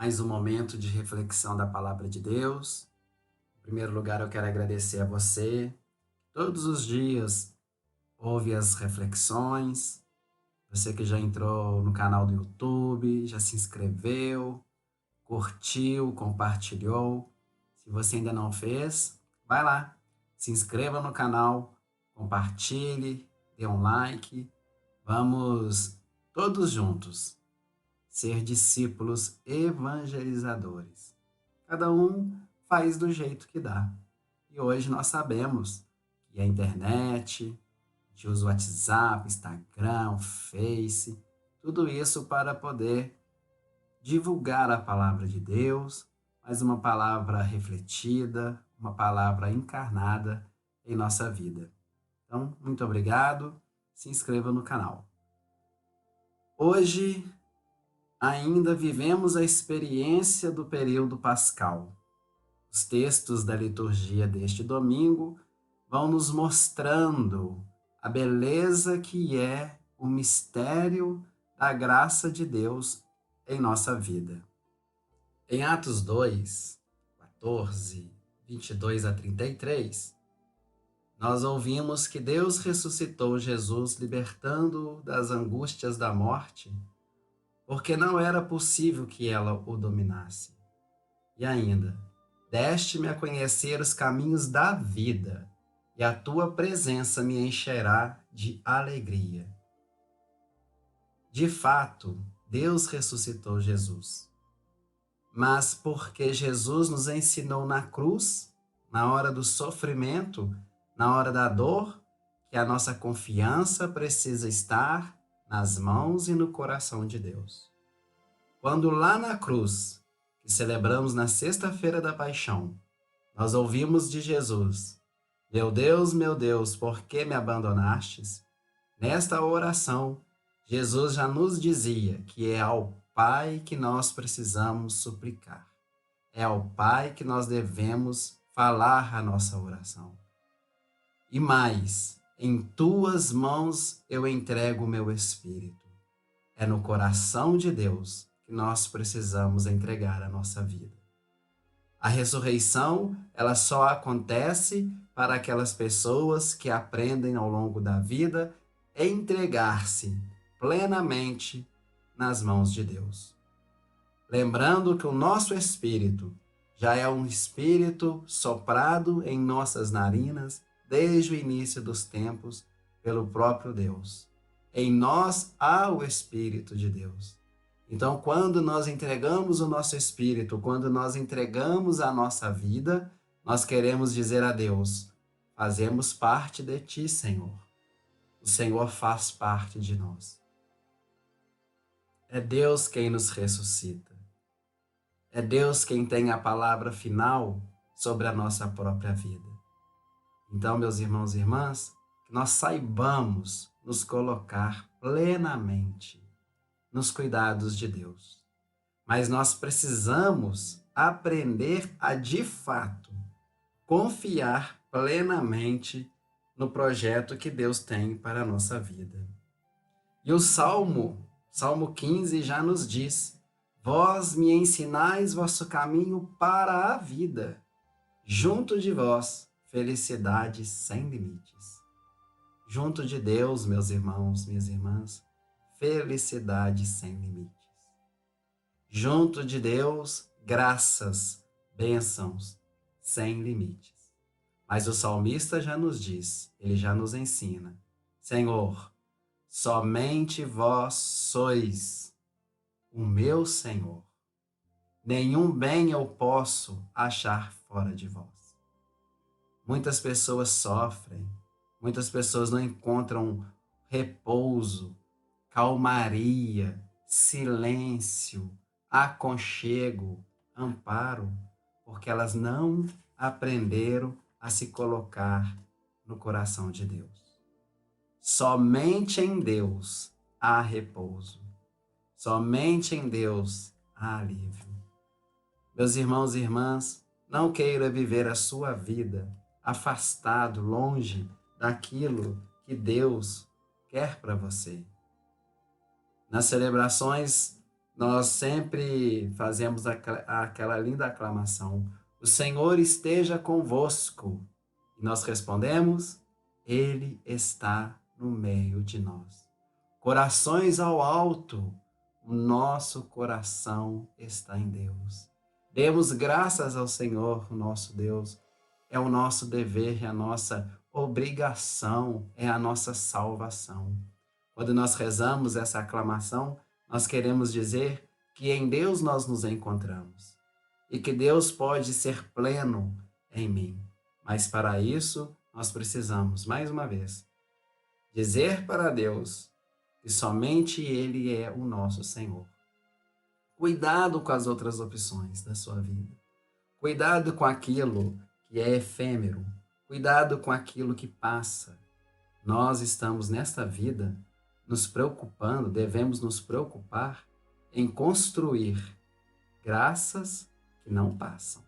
mais um momento de reflexão da palavra de Deus. Em primeiro lugar, eu quero agradecer a você. Todos os dias ouve as reflexões. Você que já entrou no canal do YouTube, já se inscreveu, curtiu, compartilhou. Se você ainda não fez, vai lá, se inscreva no canal, compartilhe, dê um like. Vamos todos juntos ser discípulos evangelizadores. Cada um faz do jeito que dá. E hoje nós sabemos que a internet, a gente usa o WhatsApp, Instagram, Face, tudo isso para poder divulgar a palavra de Deus, mas uma palavra refletida, uma palavra encarnada em nossa vida. Então, muito obrigado, se inscreva no canal. Hoje ainda vivemos a experiência do período pascal. Os textos da liturgia deste domingo vão nos mostrando a beleza que é o mistério da graça de Deus em nossa vida. Em Atos 2, 14, 22 a 33, nós ouvimos que Deus ressuscitou Jesus, libertando-o das angústias da morte, porque não era possível que ela o dominasse. E ainda, deste-me a conhecer os caminhos da vida, e a tua presença me encherá de alegria. De fato, Deus ressuscitou Jesus. Mas porque Jesus nos ensinou na cruz, na hora do sofrimento, na hora da dor, que a nossa confiança precisa estar nas mãos e no coração de Deus. Quando lá na cruz, que celebramos na sexta-feira da paixão, nós ouvimos de Jesus: meu Deus, por que me abandonastes? Nesta oração, Jesus já nos dizia que é ao Pai que nós precisamos suplicar. É ao Pai que nós devemos falar a nossa oração. E mais, em tuas mãos eu entrego o meu espírito. É no coração de Deus que nós precisamos entregar a nossa vida. A ressurreição, ela só acontece para aquelas pessoas que aprendem ao longo da vida a entregar-se plenamente nas mãos de Deus. Lembrando que o nosso espírito já é um espírito soprado em nossas narinas desde o início dos tempos pelo próprio Deus. Em nós há o Espírito de Deus. Então, quando nós entregamos o nosso espírito, quando nós entregamos a nossa vida, nós queremos dizer a Deus: fazemos parte de ti, Senhor. O Senhor faz parte de nós. É Deus quem nos ressuscita. É Deus quem tem a palavra final sobre a nossa própria vida. Então, meus irmãos e irmãs, que nós saibamos nos colocar plenamente nos cuidados de Deus. Mas nós precisamos aprender a, de fato, confiar plenamente no projeto que Deus tem para a nossa vida. E o Salmo 15 já nos diz: vós me ensinais vosso caminho para a vida. Junto de vós, felicidade sem limites. Junto de Deus, meus irmãos, minhas irmãs, felicidade sem limites. Junto de Deus, graças, bênçãos sem limites. Mas o salmista já nos diz, ele já nos ensina: Senhor, somente vós sois o meu Senhor. Nenhum bem eu posso achar fora de vós. Muitas pessoas sofrem, muitas pessoas não encontram repouso, calmaria, silêncio, aconchego, amparo, porque elas não aprenderam a se colocar no coração de Deus. Somente em Deus há repouso. Somente em Deus há alívio. Meus irmãos e irmãs, não queira viver a sua vida afastado, longe daquilo que Deus quer para você. Nas celebrações Nós sempre fazemos aquela linda aclamação: O Senhor esteja convosco. E nós respondemos: Ele está no meio de nós. Corações ao alto, o nosso coração está em Deus. Demos graças ao Senhor, nosso Deus. É o nosso dever, é a nossa obrigação, é a nossa salvação. Quando nós rezamos essa aclamação, nós queremos dizer que em Deus nós nos encontramos e que Deus pode ser pleno em mim. Mas para isso, nós precisamos, mais uma vez, dizer para Deus que somente Ele é o nosso Senhor. Cuidado com as outras opções da sua vida. Cuidado com aquilo que é efêmero. Cuidado com aquilo que passa. Nós estamos nesta vida nos preocupando, devemos nos preocupar em construir graças que não passam,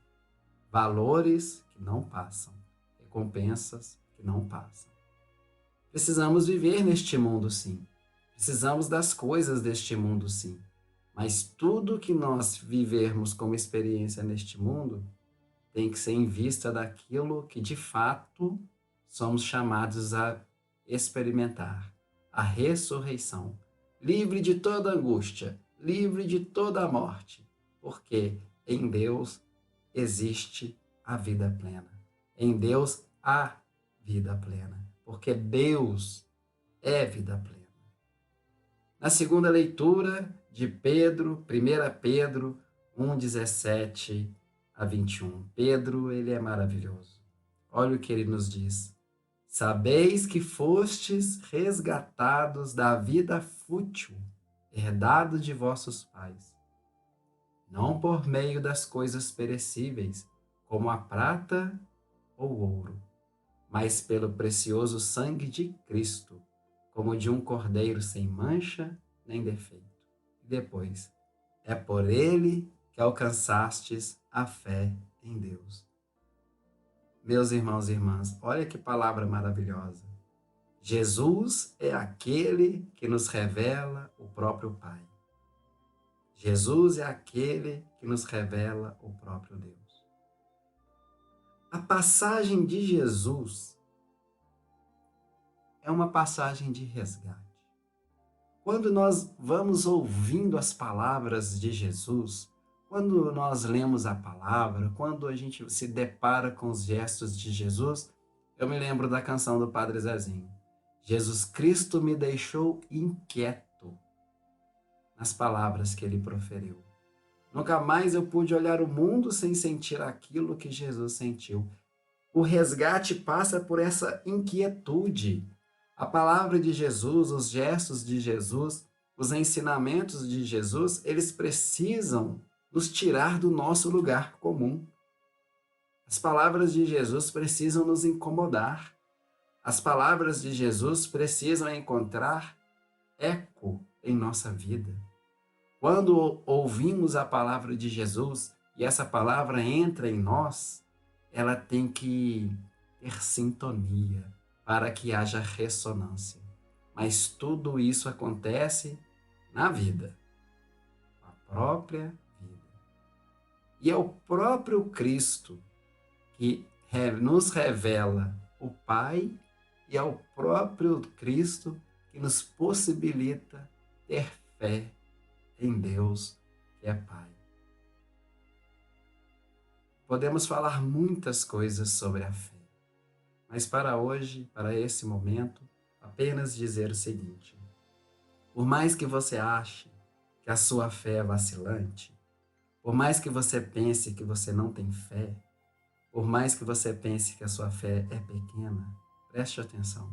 valores que não passam, recompensas que não passam. Precisamos viver neste mundo, sim. Precisamos das coisas deste mundo, sim. Mas tudo que nós vivermos como experiência neste mundo tem que ser em vista daquilo que de fato somos chamados a experimentar, a ressurreição, livre de toda angústia, livre de toda morte, porque em Deus existe a vida plena. Em Deus há vida plena, porque Deus é vida plena. Na segunda leitura de Pedro, 1 Pedro 1:17 a 21. Pedro, ele é maravilhoso. Olha o que ele nos diz. Sabeis que fostes resgatados da vida fútil, herdado de vossos pais, não por meio das coisas perecíveis, como a prata ou ouro, mas pelo precioso sangue de Cristo, como de um cordeiro sem mancha nem defeito. E depois, é por ele que alcançastes a fé em Deus. Meus irmãos e irmãs, olha que palavra maravilhosa. Jesus é aquele que nos revela o próprio Pai. Jesus é aquele que nos revela o próprio Deus. A passagem de Jesus é uma passagem de resgate. Quando nós vamos ouvindo as palavras de Jesus, quando nós lemos a palavra, quando a gente se depara com os gestos de Jesus, eu me lembro da canção do Padre Zezinho. Jesus Cristo me deixou inquieto nas palavras que ele proferiu. Nunca mais eu pude olhar o mundo sem sentir aquilo que Jesus sentiu. O resgate passa por essa inquietude. A palavra de Jesus, os gestos de Jesus, os ensinamentos de Jesus, eles precisam nos tirar do nosso lugar comum. As palavras de Jesus precisam nos incomodar. As palavras de Jesus precisam encontrar eco em nossa vida. Quando ouvimos a palavra de Jesus e essa palavra entra em nós, ela tem que ter sintonia para que haja ressonância. Mas tudo isso acontece na vida, a própria vida. E é o próprio Cristo que nos revela o Pai e é o próprio Cristo que nos possibilita ter fé em Deus, que é Pai. Podemos falar muitas coisas sobre a fé, mas para hoje, para esse momento, apenas dizer o seguinte: por mais que você ache que a sua fé é vacilante, por mais que você pense que você não tem fé, por mais que você pense que a sua fé é pequena, preste atenção.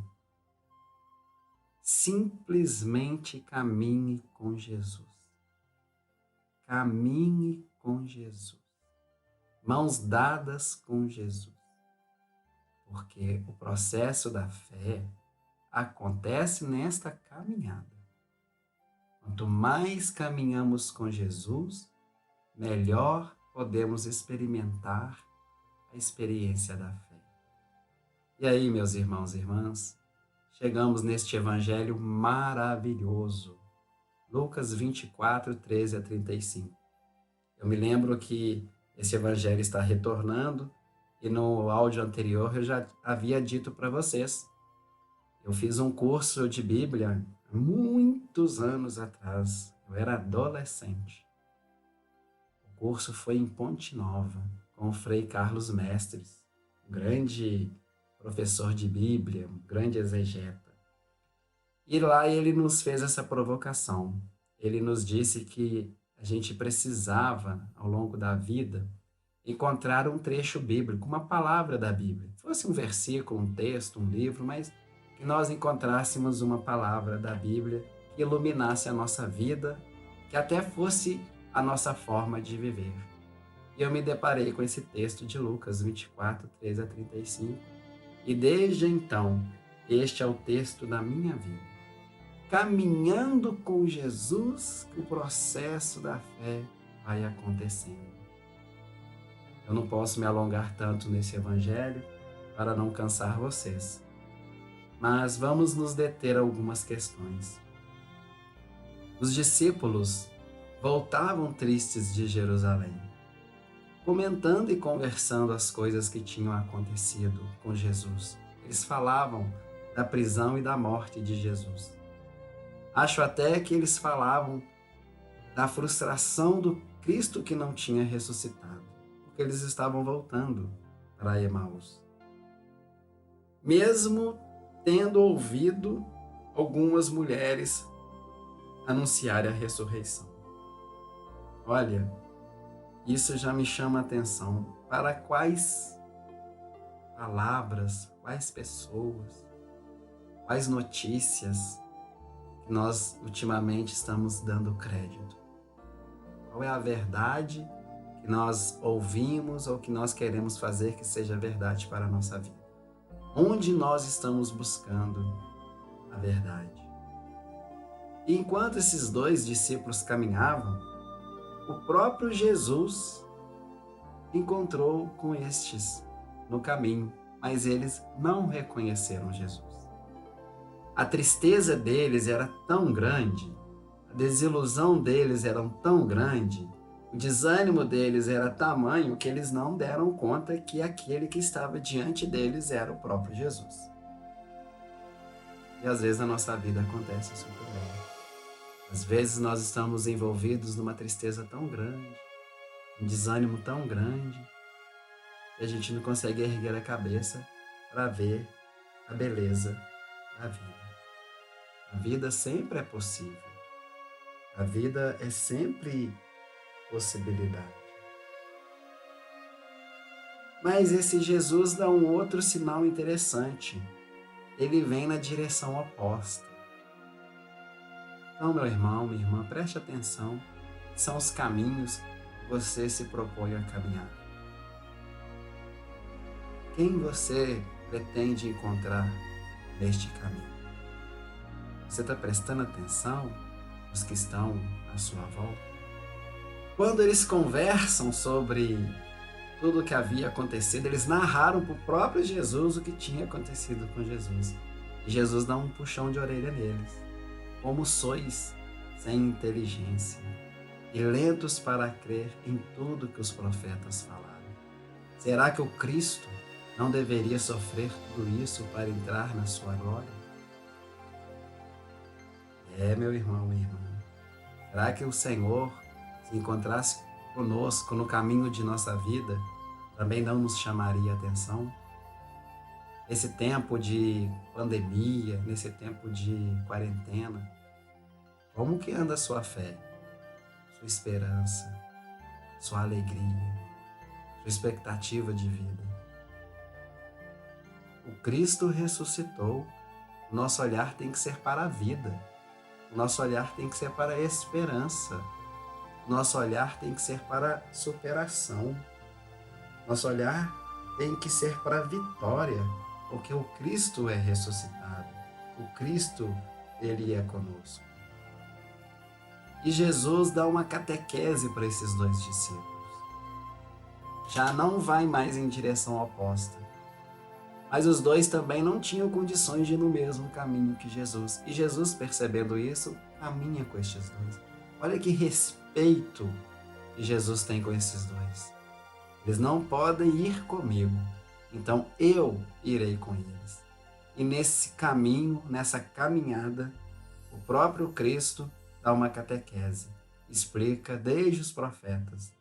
Simplesmente caminhe com Jesus. Caminhe com Jesus. Mãos dadas com Jesus. Porque o processo da fé acontece nesta caminhada. Quanto mais caminhamos com Jesus, melhor podemos experimentar a experiência da fé. E aí, meus irmãos e irmãs, chegamos neste evangelho maravilhoso, Lucas 24, 13 a 35. Eu me lembro que esse evangelho está retornando e no áudio anterior eu já havia dito para vocês. Eu fiz um curso de Bíblia há muitos anos atrás. Eu era adolescente. O curso foi em Ponte Nova, com o Frei Carlos Mestres, um grande professor de Bíblia, um grande exegeta. E lá ele nos fez essa provocação. Ele nos disse que a gente precisava, ao longo da vida, encontrar um trecho bíblico, uma palavra da Bíblia. Fosse um versículo, um texto, um livro, mas que nós encontrássemos uma palavra da Bíblia que iluminasse a nossa vida, que até fosse a nossa forma de viver. E eu me deparei com esse texto de Lucas 24, 13 a 35. E desde então, este é o texto da minha vida. Caminhando com Jesus, o processo da fé vai acontecendo. Eu não posso me alongar tanto nesse evangelho para não cansar vocês. Mas vamos nos deter a algumas questões. Os discípulos voltavam tristes de Jerusalém, comentando e conversando as coisas que tinham acontecido com Jesus. Eles falavam da prisão e da morte de Jesus. Acho até que eles falavam da frustração do Cristo que não tinha ressuscitado, porque eles estavam voltando para Emaús. Mesmo tendo ouvido algumas mulheres anunciarem a ressurreição. Olha, isso já me chama a atenção. Para quais palavras, quais pessoas, quais notícias que nós ultimamente estamos dando crédito? Qual é a verdade que nós ouvimos ou que nós queremos fazer que seja verdade para a nossa vida? Onde nós estamos buscando a verdade? E enquanto esses dois discípulos caminhavam, o próprio Jesus encontrou com estes no caminho, mas eles não reconheceram Jesus. A tristeza deles era tão grande, a desilusão deles era tão grande, o desânimo deles era tamanho que eles não deram conta que aquele que estava diante deles era o próprio Jesus. E às vezes na nossa vida acontece isso também. Às vezes nós estamos envolvidos numa tristeza tão grande, um desânimo tão grande, que a gente não consegue erguer a cabeça para ver a beleza da vida. A vida sempre é possível. A vida é sempre possibilidade. Mas esse Jesus dá um outro sinal interessante. Ele vem na direção oposta. Então, meu irmão, minha irmã, preste atenção. São os caminhos que você se propõe a caminhar. Quem você pretende encontrar neste caminho? Você está prestando atenção nos que estão à sua volta? Quando eles conversam sobre tudo o que havia acontecido, eles narraram para o próprio Jesus o que tinha acontecido com Jesus. E Jesus dá um puxão de orelha neles. Como sois sem inteligência e lentos para crer em tudo que os profetas falaram. Será que o Cristo não deveria sofrer tudo isso para entrar na sua glória? Meu irmão, minha irmã, será que o Senhor, se encontrasse conosco no caminho de nossa vida, também não nos chamaria a atenção? Nesse tempo de pandemia, nesse tempo de quarentena, como que anda a sua fé, sua esperança, sua alegria, sua expectativa de vida? O Cristo ressuscitou, o nosso olhar tem que ser para a vida, o nosso olhar tem que ser para a esperança, o nosso olhar tem que ser para a superação, nosso olhar tem que ser para a vitória, porque o Cristo é ressuscitado, o Cristo, Ele é conosco. E Jesus dá uma catequese para esses dois discípulos. Já não vai mais em direção oposta, Mas os dois também não tinham condições de ir no mesmo caminho que Jesus. E Jesus, percebendo isso, caminha com estes dois. Olha que respeito que Jesus tem com esses dois. Eles não podem ir comigo, então eu irei com eles. E nesse caminho, nessa caminhada, o próprio Cristo dá uma catequese, explica desde os profetas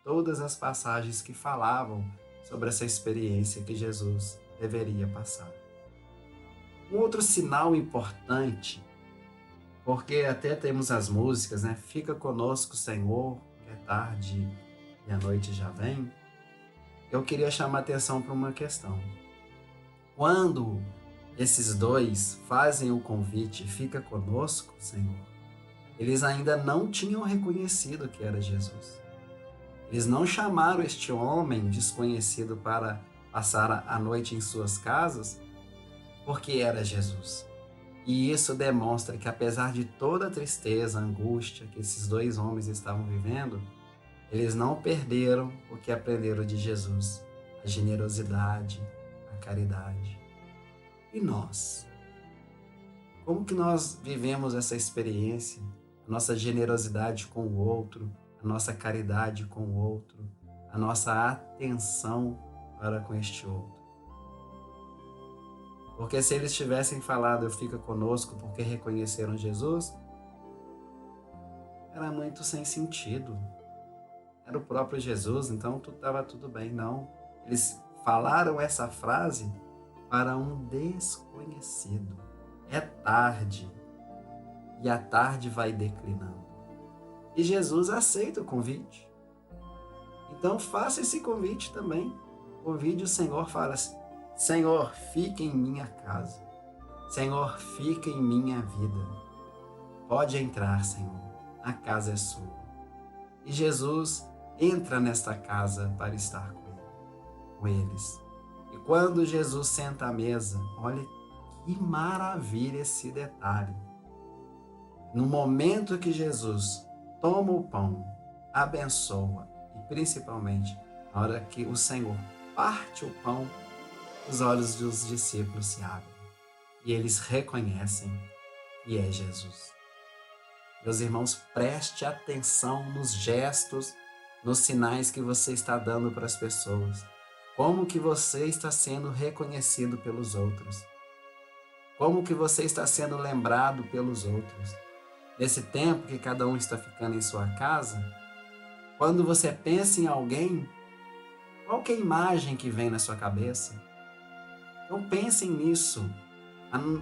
todas as passagens que falavam sobre essa experiência que Jesus deveria passar. Um outro sinal importante, porque até temos as músicas, né? Fica conosco, Senhor, que é tarde e a noite já vem. Eu queria chamar a atenção para uma questão. Quando esses dois fazem o convite, fica conosco, Senhor, eles ainda não tinham reconhecido que era Jesus. Eles não chamaram este homem desconhecido para passar a noite em suas casas, porque era Jesus. E isso demonstra que, apesar de toda a tristeza, a angústia que esses dois homens estavam vivendo, eles não perderam o que aprenderam de Jesus: a generosidade, a caridade. E nós? Como que nós vivemos essa experiência? A nossa generosidade com o outro, a nossa caridade com o outro, a nossa atenção para com este outro. Porque se eles tivessem falado, eu fica conosco porque reconheceram Jesus, era muito sem sentido. Era o próprio Jesus, então estava tudo bem. Não, eles falaram essa frase para um desconhecido. É tarde, e a tarde vai declinando. E Jesus aceita o convite. Então faça esse convite também. Convide o Senhor, fala assim: Senhor, fica em minha casa. Senhor, fica em minha vida. Pode entrar, Senhor. A casa é sua. E Jesus entra nesta casa para estar com eles. E quando Jesus senta à mesa, olha que maravilha esse detalhe. No momento que Jesus toma o pão, abençoa, e principalmente na hora que o Senhor parte o pão, os olhos dos discípulos se abrem e eles reconhecem que é Jesus. Meus irmãos, preste atenção nos gestos, nos sinais que você está dando para as pessoas. Como que você está sendo reconhecido pelos outros? Como que você está sendo lembrado pelos outros? Nesse tempo que cada um está ficando em sua casa, quando você pensa em alguém, qual que é a imagem que vem na sua cabeça? Então pensem nisso.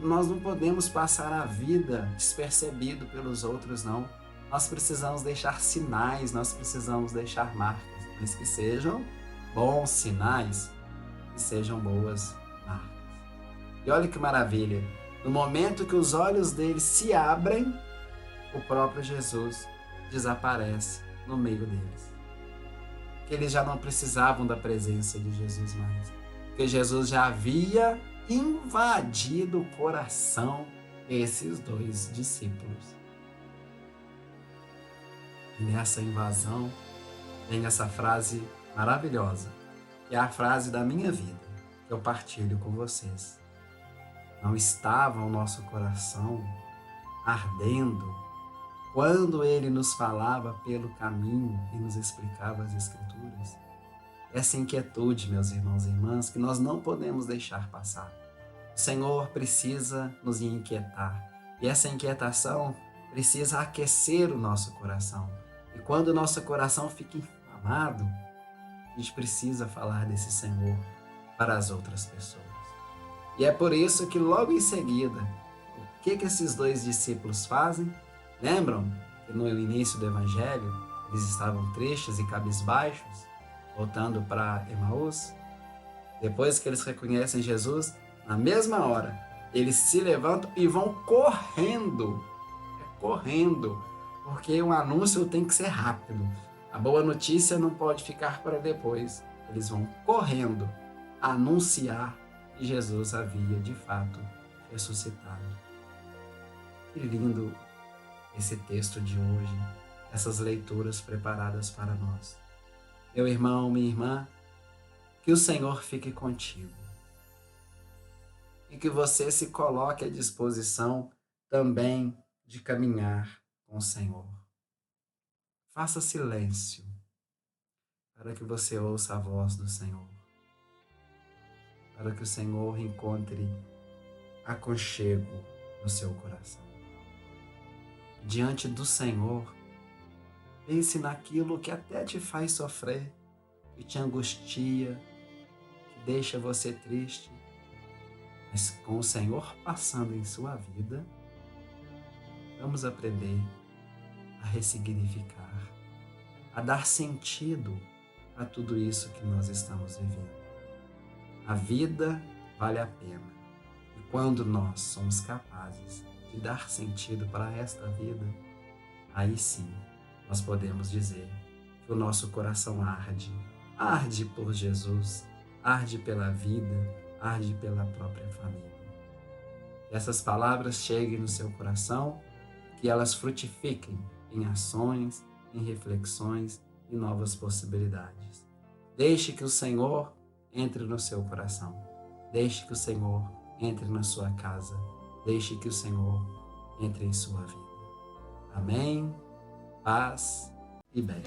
Nós não podemos passar a vida despercebido pelos outros, não. Nós precisamos deixar sinais, nós precisamos deixar marcas, mas que sejam bons sinais, que sejam boas marcas. E olha que maravilha, no momento que os olhos deles se abrem, o próprio Jesus desaparece no meio deles. Que eles já não precisavam da presença de Jesus mais, porque Jesus já havia invadido o coração desses dois discípulos. E nessa invasão vem essa frase maravilhosa, que é a frase da minha vida, que eu partilho com vocês. Não estava o nosso coração ardendo quando ele nos falava pelo caminho e nos explicava as Escrituras? Essa inquietude, meus irmãos e irmãs, que nós não podemos deixar passar. O Senhor precisa nos inquietar. E essa inquietação precisa aquecer o nosso coração. E quando o nosso coração fica inflamado, a gente precisa falar desse Senhor para as outras pessoas. E é por isso que logo em seguida, o que esses dois discípulos fazem? Lembram que no início do Evangelho eles estavam tristes e cabisbaixos, voltando para Emaús? Depois que eles reconhecem Jesus, na mesma hora, eles se levantam e vão correndo. Correndo, porque o anúncio tem que ser rápido. A boa notícia não pode ficar para depois. Eles vão correndo anunciar que Jesus havia de fato ressuscitado. Que lindo esse texto de hoje, essas leituras preparadas para nós. Meu irmão, minha irmã, que o Senhor fique contigo. e que você se coloque à disposição também de caminhar com o Senhor. Faça silêncio para que você ouça a voz do Senhor, para que o Senhor encontre aconchego no seu coração. Diante do Senhor, pense naquilo que até te faz sofrer, que te angustia, que deixa você triste, mas com o Senhor passando em sua vida, vamos aprender a ressignificar, a dar sentido a tudo isso que nós estamos vivendo. A vida vale a pena. E quando nós somos capazes de dar sentido para esta vida, aí sim nós podemos dizer que o nosso coração arde, arde por Jesus, arde pela vida, arde pela própria família. Que essas palavras cheguem no seu coração, que elas frutifiquem em ações, em reflexões e novas possibilidades. Deixe que o Senhor entre no seu coração. Deixe que o Senhor entre na sua casa. Deixe que o Senhor entre em sua vida. Amém, paz e bem.